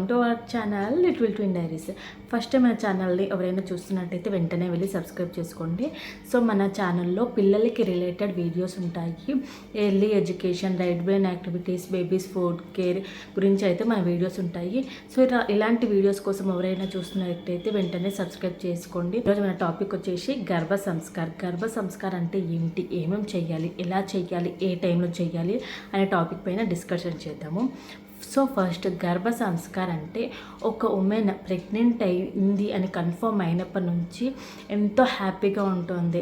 Welcome to our channel little twin diaries. First time మన ఛానల్ని ఎవరైనా చూస్తున్నట్టయితే వెంటనే వెళ్ళి సబ్స్క్రైబ్ చేసుకోండి. సో మన ఛానల్లో పిల్లలకి రిలేటెడ్ వీడియోస్ ఉంటాయి. Early education, right brain activities, babies food care గురించి అయితే మన వీడియోస్ ఉంటాయి. సో ఇలాంటి వీడియోస్ కోసం ఎవరైనా చూస్తున్నట్టయితే వెంటనే సబ్స్క్రైబ్ చేసుకోండి. ఈరోజు మన టాపిక్ వచ్చేసి గర్భ సంస్కార్. గర్భ సంస్కార్ అంటే ఏమిటి, ఏమేమి చేయాలి, ఎలా చేయాలి, ఏ టైంలో చేయాలి అనే టాపిక్ పైన డిస్కషన్ చేద్దాము. సో ఫస్ట్ గర్భ సంస్కార్ అంటే ఒక ఉమెన్ ప్రెగ్నెంట్ అయింది అని కన్ఫర్మ్ అయినప్పటి నుంచి ఎంతో హ్యాపీగా ఉంటుంది.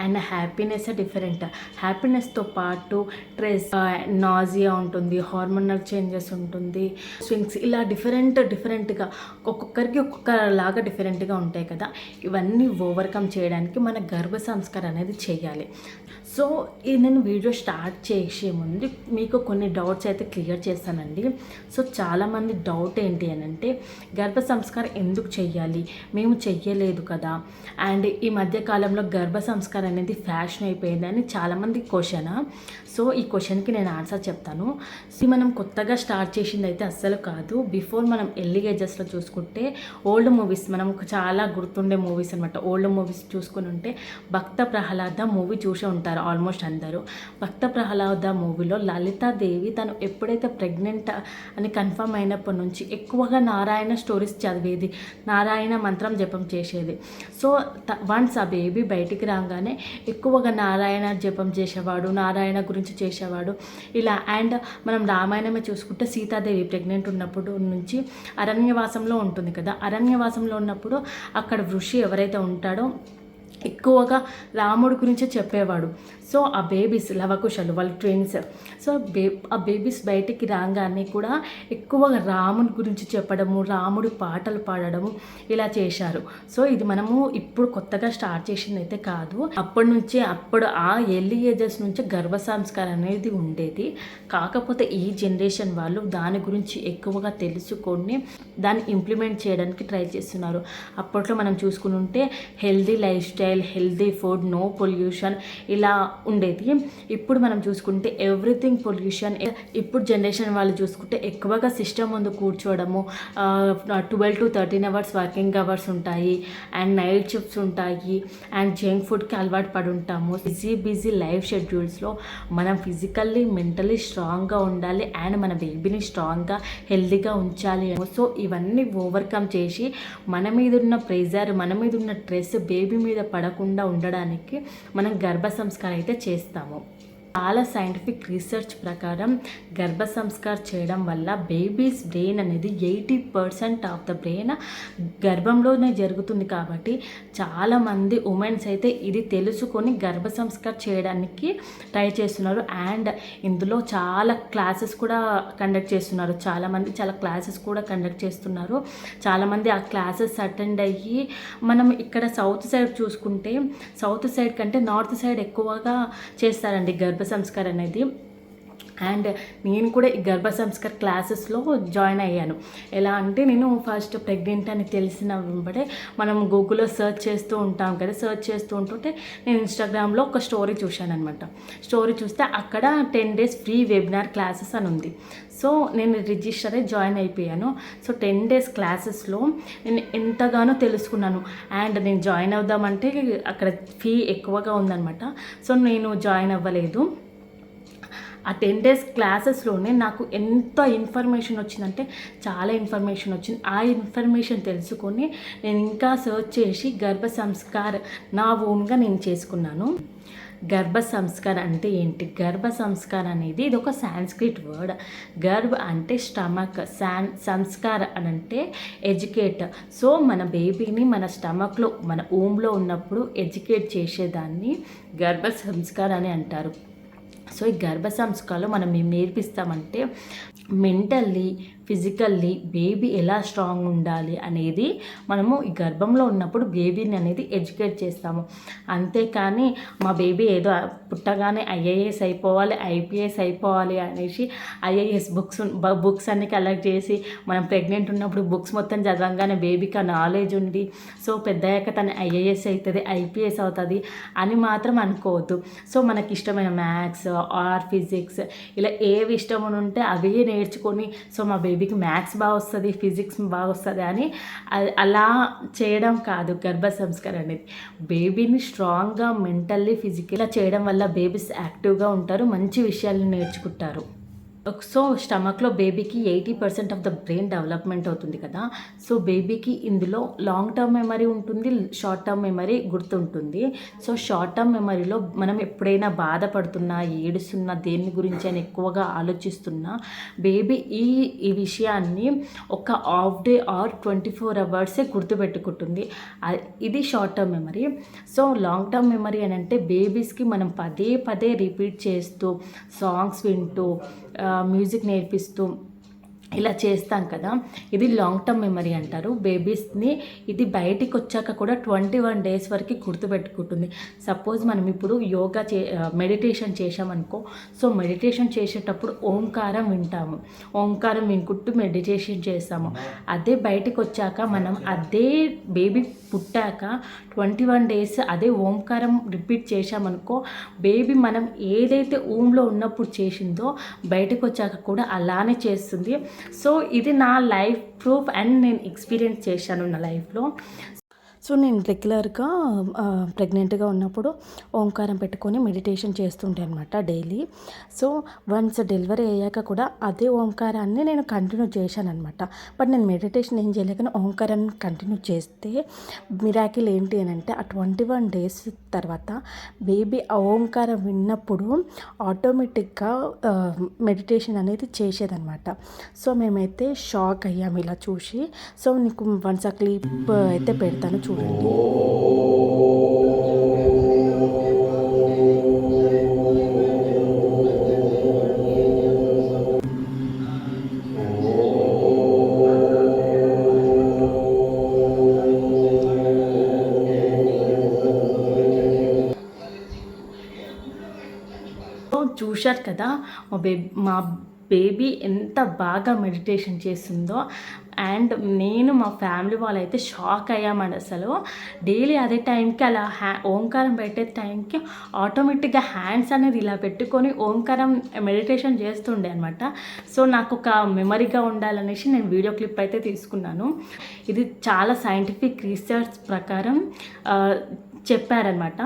And happiness different. హ్యాపీనెస్తో పాటు స్ట్రెస్, నాజియా ఉంటుంది, హార్మోనల్ చేంజెస్ ఉంటుంది, స్వింగ్స్, ఇలా డిఫరెంట్గా ఒక్కొక్కరికి ఒక్కొక్కలాగా డిఫరెంట్గా ఉంటాయి కదా. ఇవన్నీ ఓవర్కమ్ చేయడానికి మన గర్భ సంస్కార్ అనేది చేయాలి. సో నేను వీడియో స్టార్ట్ చేసే ముందు మీకు కొన్ని డౌట్స్ అయితే క్లియర్ చేస్తానండి. సో చాలామంది డౌట్ ఏంటి అని అంటే, గర్భ సంస్కారం ఎందుకు చెయ్యాలి, మేము చెయ్యలేదు కదా, అండ్ ఈ మధ్యకాలంలో గర్భ సంస్కారం అనేది ఫ్యాషన్ అయిపోయిందని చాలామంది క్వశ్చన్. సో ఈ క్వశ్చన్కి నేను ఆన్సర్ చెప్తాను. ఇది మనం కొత్తగా స్టార్ట్ చేసింది అయితే అస్సలు కాదు. బిఫోర్ మనం ఎర్లీ ఏజెస్లో చూసుకుంటే ఓల్డ్ మూవీస్, మనం చాలా గుర్తుండే మూవీస్ అనమాట. ఓల్డ్ మూవీస్ చూసుకుని ఉంటే భక్త ప్రహ్లాద మూవీ చూసే ఉంటారు ఆల్మోస్ట్ అందరూ. భక్త ప్రహ్లాద మూవీలో లలితాదేవి తను ఎప్పుడైతే ప్రెగ్నెంట్ అని కన్ఫర్మ్ అయినప్పటి నుంచి ఎక్కువగా నారాయణ స్టోరీస్ చదివేది, నారాయణ మంత్రం జపం చేసేది. సో వన్స్ ఆ బేబీ బయటికి రాగానే ఎక్కువగా నారాయణ జపం చేసేవాడు, నారాయణ గురించి చేసేవాడు ఇలా. అండ్ మనం రామాయణమే చూసుకుంటే సీతాదేవి ప్రెగ్నెంట్ ఉన్నప్పుడు నుంచి అరణ్యవాసంలో ఉంటుంది కదా. అరణ్యవాసంలో ఉన్నప్పుడు అక్కడ ఋషి ఎవరైతే ఉంటాడో ఎక్కువగా రాముడి గురించే చెప్పేవాడు. సో ఆ బేబీస్ లవకుశలు, వాళ్ళు ట్విన్స్. సో ఆ బేబీస్ బయటికి రాగానే కూడా ఎక్కువగా రాముడి గురించి చెప్పడము, రాముడి పాటలు పాడడము ఇలా చేశారు. సో ఇది మనము ఇప్పుడు కొత్తగా స్టార్ట్ చేసింది అయితే కాదు. అప్పుడు ఆ ఎర్లీ ఏజెస్ నుంచి గర్భ సంస్కారం అనేది ఉండేది. కాకపోతే ఈ జనరేషన్ వాళ్ళు దాని గురించి ఎక్కువగా తెలుసుకొని దాన్ని ఇంప్లిమెంట్ చేయడానికి ట్రై చేస్తున్నారు. అప్పట్లో మనం చూసుకుని ఉంటే healthy lifestyle, healthy food, no pollution ఇలా ఉండేది. ఇప్పుడు మనం చూసుకుంటే ఎవ్రీథింగ్ పొల్యూషన్. ఇప్పుడు జనరేషన్ వాళ్ళు చూసుకుంటే ఎక్కువగా సిస్టమ్ ముందు కూర్చోవడము, 12 to 13 అవర్స్ వర్కింగ్ అవర్స్ ఉంటాయి, అండ్ నైట్ షిఫ్ట్స్ ఉంటాయి, అండ్ జంక్ ఫుడ్కి అలవాటు పడి ఉంటాము. బిజీ లైఫ్ షెడ్యూల్స్లో మనం ఫిజికల్లీ, మెంటలీ స్ట్రాంగ్గా ఉండాలి, అండ్ మన బేబీని స్ట్రాంగ్గా, హెల్దీగా ఉంచాలి. సో ఇవన్నీ ఓవర్కమ్ చేసి మన మీద ఉన్న ప్రెజర్, మన మీద ఉన్న స్ట్రెస్ బేబీ మీద పడకుండా ఉండడానికి మనం గర్భ సంస్కారం అయితే చేస్తాము. చాలా సైంటిఫిక్ రీసెర్చ్ ప్రకారం గర్భ సంస్కార్ చేయడం వల్ల బేబీస్ బ్రెయిన్ అనేది 80% ఆఫ్ ద బ్రెయిన్ గర్భంలోనే జరుగుతుంది. కాబట్టి చాలామంది ఉమెన్స్ అయితే ఇది తెలుసుకొని గర్భ సంస్కార్ చేయడానికి ట్రై చేస్తున్నారు. అండ్ ఇందులో చాలా క్లాసెస్ కూడా కండక్ట్ చేస్తున్నారు. చాలా క్లాసెస్ కూడా కండక్ట్ చేస్తున్నారు. చాలామంది ఆ క్లాసెస్ అటెండ్ అయ్యి, మనం ఇక్కడ సౌత్ సైడ్ చూసుకుంటే సౌత్ సైడ్ కంటే నార్త్ సైడ్ ఎక్కువగా చేస్తారండి గర్భ సంస్కారం అనేది. అండ్ నేను కూడా ఈ గర్భ సంస్కార్ క్లాసెస్లో జాయిన్ అయ్యాను. ఎలా అంటే, నేను ఫస్ట్ ప్రెగ్నెంట్ అని తెలిసిన వెంబడే మనం గూగుల్లో సెర్చ్ చేస్తూ ఉంటాం కదా. సెర్చ్ చేస్తూ ఉంటుంటే నేను ఇన్స్టాగ్రామ్లో ఒక స్టోరీ చూశాను అనమాట. స్టోరీ చూస్తే అక్కడ 10 days ఫ్రీ వెబినార్ క్లాసెస్ అని ఉంది. సో నేను రిజిస్టర్ అయ్యి జాయిన్ అయిపోయాను. సో 10 days క్లాసెస్లో నేను ఎంతగానో తెలుసుకున్నాను. అండ్ నేను జాయిన్ అవుదామంటే అక్కడ ఫీ ఎక్కువగా ఉందన్నమాట. సో నేను జాయిన్ అవ్వలేదు. ఆ 10 days క్లాసెస్లోనే నాకు ఎంత ఇన్ఫర్మేషన్ వచ్చిందంటే చాలా ఇన్ఫర్మేషన్ వచ్చింది. ఆ ఇన్ఫర్మేషన్ తెలుసుకొని నేను ఇంకా సర్చ్ చేసి గర్భ సంస్కార్ నా ఓన్గా నేను చేసుకున్నాను. గర్భ సంస్కార్ అంటే ఏంటి? గర్భ సంస్కార్ అనేది ఇది ఒక సాంస్క్రిట్ వర్డ్. గర్భ అంటే స్టమక్, సంస్కార్ అని అంటే ఎడ్యుకేట్. సో మన బేబీని మన స్టమక్లో, మన ఊమ్లో ఉన్నప్పుడు ఎడ్యుకేట్ చేసేదాన్ని గర్భ సంస్కార్ అని అంటారు. సో ఈ గర్భ సంస్కారంలో మనం ఏం నేర్పిస్తామంటే, మెంటల్లీ, ఫిజికల్లీ బేబీ ఎలా స్ట్రాంగ్ ఉండాలి అనేది మనము ఈ గర్భంలో ఉన్నప్పుడు బేబీని అనేది ఎడ్యుకేట్ చేస్తాము. అంతేకాని మా బేబీ ఏదో పుట్టగానే ఐఏఎస్ అయిపోవాలి, ఐపీఎస్ అయిపోవాలి అనేసి ఐఏఎస్ బుక్స్ అన్ని కలెక్ట్ చేసి, మనం ప్రెగ్నెంట్ ఉన్నప్పుడు బుక్స్ మొత్తం చదవంగానే బేబీకి ఆ నాలెడ్జ్ ఉండి సో పెద్దయ్యాక తను ఐఏఎస్ అవుతుంది, ఐపీఎస్ అవుతుంది అని మాత్రం అనుకోవద్దు. సో మనకి ఇష్టమైన మ్యాథ్స్ ఆర్ ఫిజిక్స్ ఇలా ఏవి ఇష్టం ఉంటే అవే నేర్చుకొని సో మా బేబీ బేబీకి మ్యాథ్స్ బాగా వస్తుంది, ఫిజిక్స్ బాగా వస్తుంది అని అలా చేయడం కాదు గర్భ సంస్కారం అనేది. బేబీని స్ట్రాంగ్గా మెంటల్లీ ఫిజికల్గా చేయడం వల్ల బేబీస్ యాక్టివ్గా ఉంటారు, మంచి విషయాలను నేర్చుకుంటారు. సో స్టమక్లో బేబీకి 80% ఆఫ్ ద బ్రెయిన్ డెవలప్మెంట్ అవుతుంది కదా. సో బేబీకి ఇందులో లాంగ్ టర్మ్ మెమరీ ఉంటుంది, షార్ట్ టర్మ్ మెమరీ గుర్తుంటుంది. సో షార్ట్ టర్మ్ మెమరీలో మనం ఎప్పుడైనా బాధపడుతున్నా, ఏడుస్తున్నా, దేని గురించి అని ఎక్కువగా ఆలోచిస్తున్నా బేబీ ఈ విషయాన్ని ఒక హాఫ్ డే ఆర్ 24 అవర్సే గుర్తుపెట్టుకుంటుంది. ఇది short term memory. So long term memory అని అంటే బేబీస్కి మనం పదే పదే రిపీట్ చేస్తూ, సాంగ్స్ వింటూ, మ్యూజిక్ నేర్పిస్తూ ఇలా చేస్తాం కదా, ఇది లాంగ్ టర్మ్ మెమరీ అంటారు. బేబీస్ని ఇది బయటికి వచ్చాక కూడా 21 డేస్ వరకు గుర్తుపెట్టుకుంటుంది. సపోజ్ మనం ఇప్పుడు యోగా మెడిటేషన్ చేసామనుకో, సో మెడిటేషన్ చేసేటప్పుడు ఓంకారం వింటాము, ఓంకారం వినుకుంటూ మెడిటేషన్ చేస్తాము. అదే బయటికి వచ్చాక మనం అదే బేబీ పుట్టాక 21 డేస్ అదే ఓంకారం రిపీట్ చేసామనుకో, బేబీ మనం ఏదైతే ఊమ్లో ఉన్నప్పుడు చేసిందో బయటకు వచ్చాక కూడా అలానే చేస్తుంది. సో ఇది నా లైఫ్ ప్రూఫ్ అండ్ నేను ఎక్స్పీరియన్స్ చేశాను నా లైఫ్లో. సో నేను రెగ్యులర్గా ప్రెగ్నెంట్గా ఉన్నప్పుడు ఓంకారం పెట్టుకొని మెడిటేషన్ చేస్తుంటే అనమాట డైలీ. సో వన్స్ డెలివరీ అయ్యాక కూడా అదే ఓంకారాన్ని నేను కంటిన్యూ చేశాను అనమాట. బట్ నేను మెడిటేషన్ ఏం చేయలేక ఓంకారాన్ని కంటిన్యూ చేస్తే మిరాకిల్ ఏంటి అని అంటే, ఆ 21 డేస్ తర్వాత బేబీ ఆ ఓంకారం విన్నప్పుడు ఆటోమేటిక్గా మెడిటేషన్ అనేది చేసేదనమాట. సో మేమైతే షాక్ అయ్యాము ఇలా చూసి. సో నీకు వన్స్ ఆ క్లిప్ అయితే పెడతాను చూడండి. చూశారు కదా మా బేబీ ఎంత బాగా మెడిటేషన్ చేస్తుందో. అండ్ నేను మా ఫ్యామిలీ వాళ్ళైతే షాక్ అయ్యామండి. అసలు డైలీ అదే టైంకి అలా ఓంకారం పెట్టే టైంకి ఆటోమేటిక్గా హ్యాండ్స్ అనేది ఇలా పెట్టుకొని ఓంకారం మెడిటేషన్ చేస్తుండే అనమాట. సో నాకు ఒక మెమరీగా ఉండాలనేసి నేను వీడియో క్లిప్ అయితే తీసుకున్నాను. ఇది చాలా సైంటిఫిక్ రీసెర్చ్ ప్రకారం చెప్పారనమాట.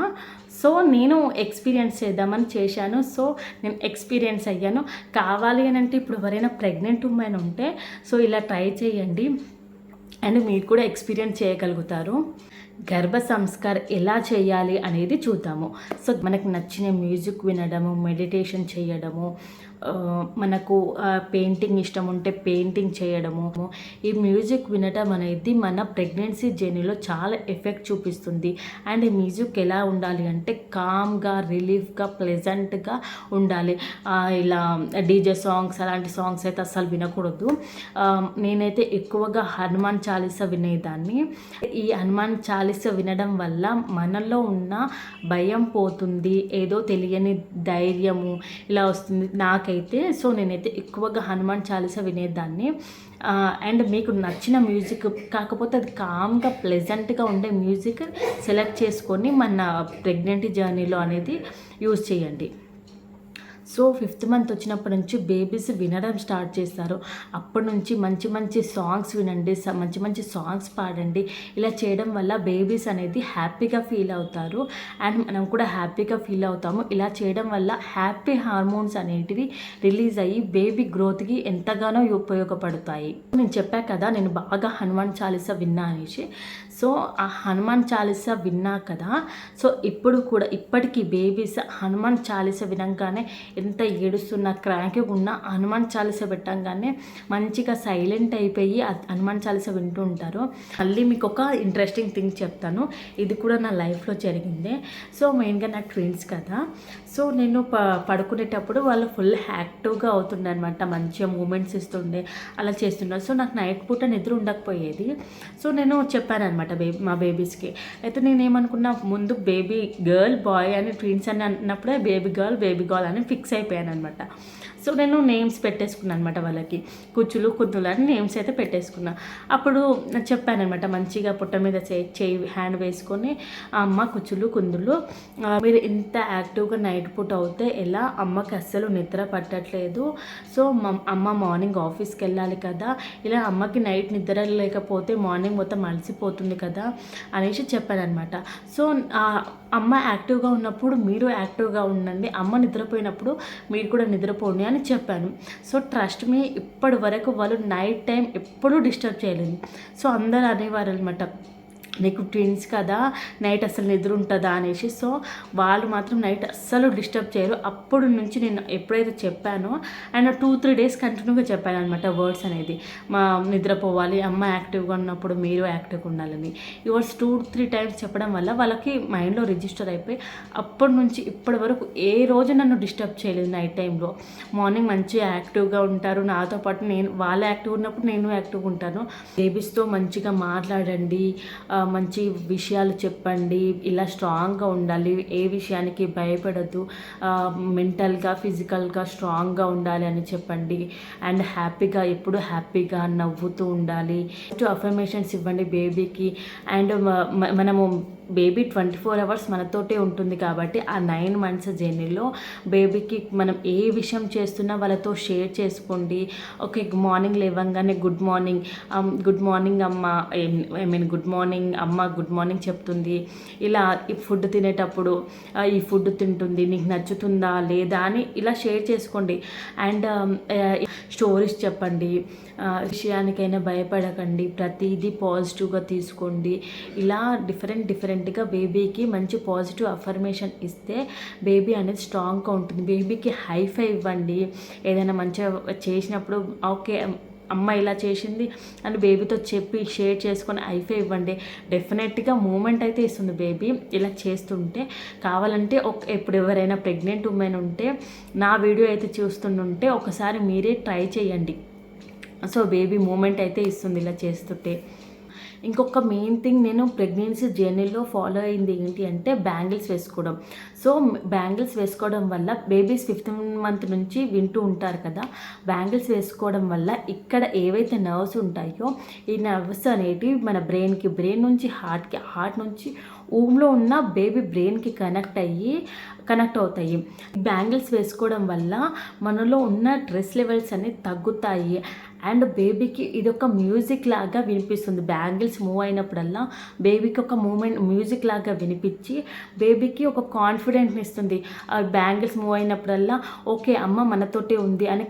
సో నేను ఎక్స్పీరియన్స్ చేద్దామని చేశాను. సో నేను ఎక్స్పీరియన్స్ అయ్యాను. కావాలి అని అంటే ఇప్పుడు ఎవరైనా ప్రెగ్నెంట్ ఉమెన్ ఉంటే సో ఇలా ట్రై చేయండి అండ్ మీరు కూడా ఎక్స్పీరియన్స్ చేయగలుగుతారు. గర్భ సంస్కారం ఎలా చేయాలి అనేది చూద్దాము. సో మనకు నచ్చిన మ్యూజిక్ వినడము, మెడిటేషన్ చేయడము, మనకు పెయింటింగ్ ఇష్టం ఉంటే పెయింటింగ్ చేయడము, ఈ మ్యూజిక్ వినడం అనేది మన ప్రెగ్నెన్సీ జర్నీలో చాలా ఎఫెక్ట్ చూపిస్తుంది. అండ్ ఈ మ్యూజిక్ ఎలా ఉండాలి అంటే కామ్గా, రిలీఫ్గా, ప్లెజెంట్గా ఉండాలి. ఇలా డీజే సాంగ్స్ అలాంటి సాంగ్స్ అయితే అస్సలు వినకూడదు. నేనైతే ఎక్కువగా హనుమాన్ చాలీసా వినేదాన్ని. ఈ హనుమాన్ చాలీసా వినడం వల్ల మనలో ఉన్న భయం పోతుంది, ఏదో తెలియని ధైర్యము ఇలా వస్తుంది నాకైతే. సో నేనైతే ఎక్కువగా హనుమాన్ చాలీసా వినేదాన్ని. అండ్ మీకు నచ్చిన మ్యూజిక్ కాకపోతే అది కామ్గా ప్లెజెంట్గా ఉండే మ్యూజిక్ సెలెక్ట్ చేసుకొని మన ప్రెగ్నెంట్ జర్నీలో అనేది యూజ్ చేయండి. సో 5th మంత్ వచ్చినప్పటి నుంచి బేబీస్ వినడం స్టార్ట్ చేస్తారు. అప్పటి నుంచి మంచి మంచి సాంగ్స్ వినండి, మంచి మంచి సాంగ్స్ పాడండి. ఇలా చేయడం వల్ల బేబీస్ అనేది హ్యాపీగా ఫీల్ అవుతారు అండ్ మనం కూడా హ్యాపీగా ఫీల్ అవుతాము. ఇలా చేయడం వల్ల హ్యాపీ హార్మోన్స్ అనేటివి రిలీజ్ అయ్యి బేబీ గ్రోత్కి ఎంతగానో ఉపయోగపడతాయి. నేను చెప్పా కదా నేను బాగా హనుమాన్ చాలీసా విన్నా అనేసి. సో ఆ హనుమాన్ చాలీసా విన్నా కదా, సో ఇప్పుడు కూడా ఇప్పటికీ బేబీస్ హనుమాన్ చాలీసా వినంగానే ఎంత ఏడుస్తున్నా, క్రాంక్గా ఉన్నా హనుమాన్ చాలీసా పెట్టంగానే మంచిగా సైలెంట్ అయిపోయి హనుమాన్ చాలీసా వింటూ ఉంటారు. మళ్ళీ మీకు ఒక ఇంట్రెస్టింగ్ థింగ్ చెప్తాను, ఇది కూడా నా లైఫ్లో జరిగిందే. సో మెయిన్గా నాకు ట్విన్స్ కదా, సో నేను పడుకునేటప్పుడు వాళ్ళు ఫుల్ యాక్టివ్గా అవుతుండే అనమాట, మంచిగా మూమెంట్స్ ఇస్తుండే, అలా చేస్తున్నారు. సో నాకు నైట్ పూట నిద్ర ఉండకపోయేది. సో నేను చెప్పాను అనమాట మా బేబీస్కి. అయితే నేనేమనుకున్నా, ముందు బేబీ గర్ల్ బాయ్ అని ట్విన్స్ అని అన్నప్పుడే బేబీ గర్ల్ అని ఫిక్స్ ఫిక్స్ అయిపోయాను అనమాట. సో నేను నేమ్స్ పెట్టేసుకున్నాను అనమాట, వాళ్ళకి కుచ్చులు కుందులు అని నేమ్స్ అయితే పెట్టేసుకున్నా. అప్పుడు చెప్పాను అనమాట, మంచిగా పుట్ట మీద చేయి హ్యాండ్ వేసుకొని, అమ్మ కుచ్చులు కుందులు, మీరు ఇంత యాక్టివ్గా నైట్ పూట అవుతే ఎలా, అమ్మకి అస్సలు నిద్ర పట్టట్లేదు, సో అమ్మ మార్నింగ్ ఆఫీస్కి వెళ్ళాలి కదా, ఇలా అమ్మకి నైట్ నిద్ర లేకపోతే మార్నింగ్ మొత్తం అలసిపోతుంది కదా అనేసి చెప్పాను అనమాట. సో అమ్మ యాక్టివ్గా ఉన్నప్పుడు మీరు యాక్టివ్గా ఉండండి, అమ్మ నిద్రపోయినప్పుడు మీరు కూడా నిద్రపోండి అని చెప్పాను. సో ట్రస్ట్ మీ, ఇప్పటి వరకు వాళ్ళు నైట్ టైం ఎప్పుడూ డిస్టర్బ్ చేయలేదు. సో అందరూ అనేవారు అనమాట, నీకు ట్విన్స్ కదా నైట్ అస్సలు నిద్ర ఉంటుందా అనేసి. సో వాళ్ళు మాత్రం నైట్ అస్సలు డిస్టర్బ్ చేయరు. అప్పుడు నుంచి నేను ఎప్పుడైతే చెప్పానో అండ్ 2-3 డేస్ కంటిన్యూగా చెప్పాను అనమాట వర్డ్స్ అనేది, మా నిద్రపోవాలి, అమ్మ యాక్టివ్గా ఉన్నప్పుడు మీరు యాక్టివ్గా ఉండాలని. ఈ వర్డ్స్ 2-3 టైమ్స్ చెప్పడం వల్ల వాళ్ళకి మైండ్లో రిజిస్టర్ అయిపోయి అప్పటి నుంచి ఇప్పటి వరకు ఏ రోజు నన్ను డిస్టర్బ్ చేయలేదు. నైట్ టైంలో మార్నింగ్ మంచిగా యాక్టివ్గా ఉంటారు నాతో పాటు, నేను వాళ్ళు యాక్టివ్ ఉన్నప్పుడు నేను యాక్టివ్గా ఉంటాను. బేబీస్తో మంచిగా మాట్లాడండి, మంచి విషయాలు చెప్పండి, ఇలా స్ట్రాంగ్గా ఉండాలి, ఏ విషయానికి భయపడద్దు, మెంటల్గా ఫిజికల్గా స్ట్రాంగ్గా ఉండాలి అని చెప్పండి. అండ్ హ్యాపీగా, ఎప్పుడు హ్యాపీగా నవ్వుతూ ఉండాలి. అఫర్మేషన్స్ ఇవ్వండి బేబీకి. అండ్ మనము బేబీ 24 hours మనతోటే ఉంటుంది కాబట్టి ఆ 9 months జర్నీలో బేబీకి మనం ఏ విషయం చేస్తున్నా వాళ్ళతో షేర్ చేసుకోండి. ఓకే, మార్నింగ్ లేవంగానే గుడ్ మార్నింగ్ అమ్మ, గుడ్ మార్నింగ్ అమ్మ, గుడ్ మార్నింగ్ చెప్తుంది, ఇలా ఈ ఫుడ్ తినేటప్పుడు ఈ ఫుడ్ తింటుంది, నీకు నచ్చుతుందా లేదా అని ఇలా షేర్ చేసుకోండి. అండ్ స్టోరీస్ చెప్పండి, విషయానికైనా భయపడకండి, ప్రతిదీ పాజిటివ్గా తీసుకోండి. ఇలా డిఫరెంట్గా బేబీకి మంచి పాజిటివ్ అఫర్మేషన్ ఇస్తే బేబీ అనేది స్ట్రాంగ్గా ఉంటుంది. బేబీకి హైఫై ఇవ్వండి, ఏదైనా మంచిగా చేసినప్పుడు ఓకే అమ్మ ఇలా చేసింది అని బేబీతో చెప్పి షేర్ చేసుకొని హైఫై ఇవ్వండి. డెఫినెట్గా మూమెంట్ అయితే ఇస్తుంది బేబీ ఇలా చేస్తుంటే. కావాలంటే ఇప్పుడు ఎవరైనా ప్రెగ్నెంట్ ఉమెన్ ఉంటే నా వీడియో అయితే చూస్తుంటే ఒకసారి మీరే ట్రై చేయండి. సో బేబీ మూమెంట్ అయితే ఇస్తుంది ఇలా చేస్తుంటే. ఇంకొక మెయిన్ థింగ్ నేను ప్రెగ్నెన్సీ జర్నీలో ఫాలో అయింది ఏంటి అంటే బ్యాంగిల్స్ వేసుకోవడం. సో బ్యాంగిల్స్ వేసుకోవడం వల్ల బేబీస్ 5th month నుంచి వింటూ ఉంటారు కదా, బ్యాంగిల్స్ వేసుకోవడం వల్ల ఇక్కడ ఏవైతే నర్వ్స్ ఉంటాయో ఈ నర్వ్స్ అనేటివి మన బ్రెయిన్ నుంచి హార్ట్ నుంచి ఊమ్లో ఉన్న బేబీ బ్రెయిన్కి కనెక్ట్ అవుతాయి. బ్యాంగిల్స్ వేసుకోవడం వల్ల మనలో ఉన్న స్ట్రెస్ లెవెల్స్ అనేవి తగ్గుతాయి. అండ్ బేబీకి ఇది ఒక మ్యూజిక్ లాగా వినిపిస్తుంది. బ్యాంగిల్స్ మూవ్ అయినప్పుడల్లా బేబీకి ఒక మ్యూజిక్ లాగా వినిపించి బేబీకి ఒక కాన్ఫిడెంట్ని ఇస్తుంది. బ్యాంగిల్స్ మూవ్ అయినప్పుడల్లా ఓకే అమ్మ మనతోటే ఉంది అనే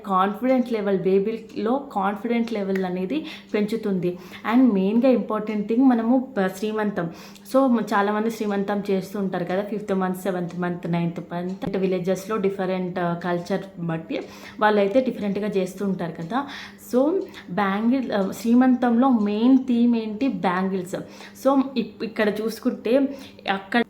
బేబీలో కాన్ఫిడెంట్ లెవెల్ అనేది పెంచుతుంది. అండ్ మెయిన్గా ఇంపార్టెంట్ థింగ్, మనము శ్రీమంతం. సో చాలామంది శ్రీమంతం చేస్తూ ఉంటారు కదా, 5th month, 7th month, 9th month. విలేజెస్లో డిఫరెంట్ కల్చర్ బట్టి వాళ్ళైతే డిఫరెంట్గా చేస్తూ ఉంటారు కదా. సో శ్రీమంతంలో మెయిన్ థీమ్ ఏంటి, బ్యాంగిల్స్. సో ఇక్కడ చూసుకుంటే అక్కడ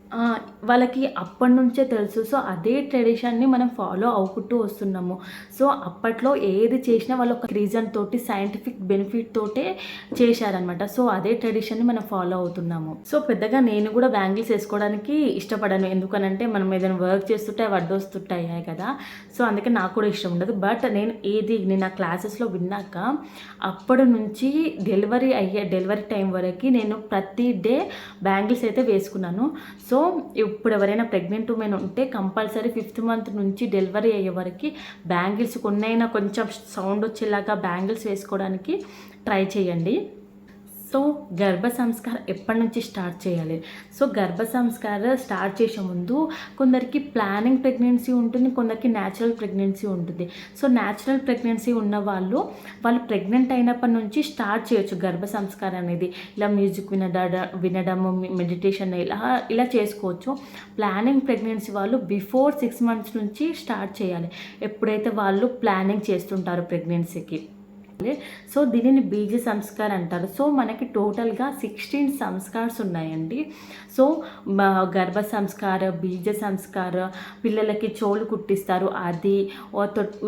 వాళ్ళకి అప్పటి నుంచే తెలుసు. సో అదే ట్రెడిషన్ని మనం ఫాలో అవుకుంటూ వస్తున్నాము. సో అప్పట్లో ఏది చేసినా వాళ్ళు ఒక రీజన్ తోటి, సైంటిఫిక్ బెనిఫిట్ తోటే చేశారనమాట. సో అదే ట్రెడిషన్ని మనం ఫాలో అవుతున్నాము. సో పెద్దగా నేను కూడా బ్యాంగిల్స్ వేసుకోవడానికి ఇష్టపడను, ఎందుకనంటే మనం ఏదైనా వర్క్ చేస్తుంటే అవి అడ్డొస్తుంటాయి కదా. సో అందుకే నాకు కూడా ఇష్టం ఉండదు. బట్ నేను నా క్లాసెస్లో విన్నాక అప్పటి నుంచి డెలివరీ టైం వరకు నేను ప్రతి డే బ్యాంగిల్స్ అయితే వేసుకున్నాను. సో ఇప్పుడు ఎవరైనా ప్రెగ్నెంట్ ఉమెన్ ఉంటే కంపల్సరీ 5th month నుంచి డెలివరీ అయ్యే వరకు బ్యాంగిల్స్ కొన్నైనా కొంచెం సౌండ్ వచ్చేలాగా బ్యాంగిల్స్ వేసుకోవడానికి ట్రై చేయండి. సో గర్భ సంస్కారం ఎప్పటి నుంచి స్టార్ట్ చేయాలి? సో గర్భ సంస్కారం స్టార్ట్ చేసే ముందు కొందరికి ప్లానింగ్ ప్రెగ్నెన్సీ ఉంటుంది, కొందరికి న్యాచురల్ ప్రెగ్నెన్సీ ఉంటుంది. సో న్యాచురల్ ప్రెగ్నెన్సీ ఉన్న వాళ్ళు ప్రెగ్నెంట్ అయినప్పటి నుంచి స్టార్ట్ చేయొచ్చు గర్భ సంస్కారం అనేది. ఇలా మ్యూజిక్ వినడము, మెడిటేషన్ ఇలా చేసుకోవచ్చు. ప్లానింగ్ ప్రెగ్నెన్సీ వాళ్ళు బిఫోర్ 6 months నుంచి స్టార్ట్ చేయాలి, ఎప్పుడైతే వాళ్ళు ప్లానింగ్ చేస్తుంటారు ప్రెగ్నెన్సీకి. సో దీనిని బీజ సంస్కార్ అంటారు. సో మనకి టోటల్గా 16 సంస్కార్స్ ఉన్నాయండి. సో గర్భ సంస్కార, బీజ సంస్కార, పిల్లలకి చోలు కుట్టిస్తారు అది,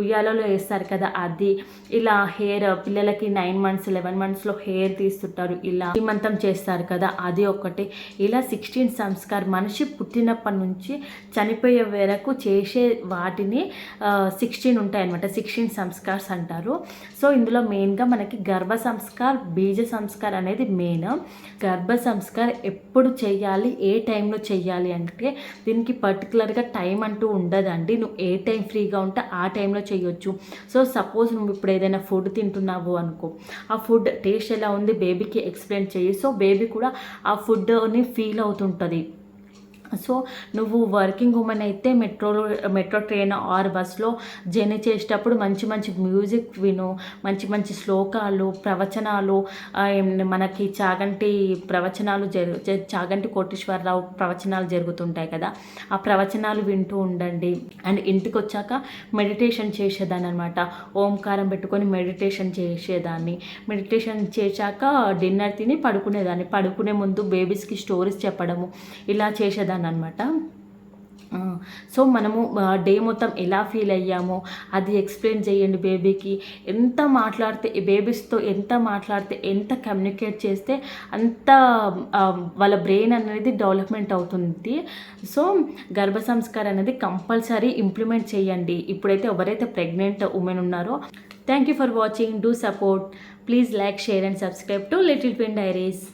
ఉయ్యాలలో వేస్తారు కదా అది, ఇలా హెయిర్ పిల్లలకి 9 months 11 monthsలో హెయిర్ తీస్తుంటారు, ఇలా శ్రీమంతం చేస్తారు కదా అది ఒకటి. ఇలా 16 సంస్కార్ మనిషి పుట్టినప్పటి నుంచి చనిపోయే వరకు చేసే వాటిని 16 ఉంటాయి అనమాట. 16 సంస్కార్స్ అంటారు. సో ఇందులో మెయిన్గా మనకి గర్భ సంస్కార్, బీజ సంస్కార్ అనేది మెయిన్. గర్భ సంస్కార్ ఎప్పుడు చెయ్యాలి, ఏ టైంలో చెయ్యాలి అంటే దీనికి పర్టికులర్గా టైం అంటూ ఉండదండి. నువ్వు ఏ టైం ఫ్రీగా ఉంటే ఆ టైంలో చేయొచ్చు. సో సపోజ్ నువ్వు ఇప్పుడు ఏదైనా ఫుడ్ తింటున్నావు అనుకో, ఆ ఫుడ్ టేస్ట్ ఎలా ఉంది బేబీకి ఎక్స్ప్లెయిన్ చెయ్యి. సో బేబీ కూడా ఆ ఫుడ్ని ఫీల్ అవుతుంటుంది. సో నువ్వు వర్కింగ్ ఉమెన్ అయితే మెట్రో ట్రైన్ ఆర్ బస్లో జర్నీ చేసేటప్పుడు మంచి మంచి మ్యూజిక్ విను, మంచి మంచి శ్లోకాలు, ప్రవచనాలు, మనకి ప్రవచనాలు చాగంటి కోటేశ్వరరావు ప్రవచనాలు జరుగుతుంటాయి కదా, ఆ ప్రవచనాలు వింటూ ఉండండి. అండ్ ఇంటికి వచ్చాక మెడిటేషన్ చేసేదాన్ని అనమాట. ఓంకారం పెట్టుకొని మెడిటేషన్ చేసేదాన్ని. మెడిటేషన్ చేశాక డిన్నర్ తిని పడుకునేదాన్ని. పడుకునే ముందు బేబీస్కి స్టోరీస్ చెప్పడము ఇలా చేసేదాన్ని అనమాట. సో మనము డే మొత్తం ఎలా ఫీల్ అయ్యామో అది ఎక్స్ప్లెయిన్ చేయండి బేబీకి. బేబీస్తో ఎంత మాట్లాడితే, ఎంత కమ్యూనికేట్ చేస్తే అంత వాళ్ళ బ్రెయిన్ అనేది డెవలప్మెంట్ అవుతుంది. సో గర్భ సంస్కారం అనేది కంపల్సరీ ఇంప్లిమెంట్ చేయండి. ఇప్పుడైతే ఎవరైతే ప్రెగ్నెంట్ ఉమెన్ ఉన్నారో, thank you for watching. Do support. Please like, share and subscribe to little twin diaries.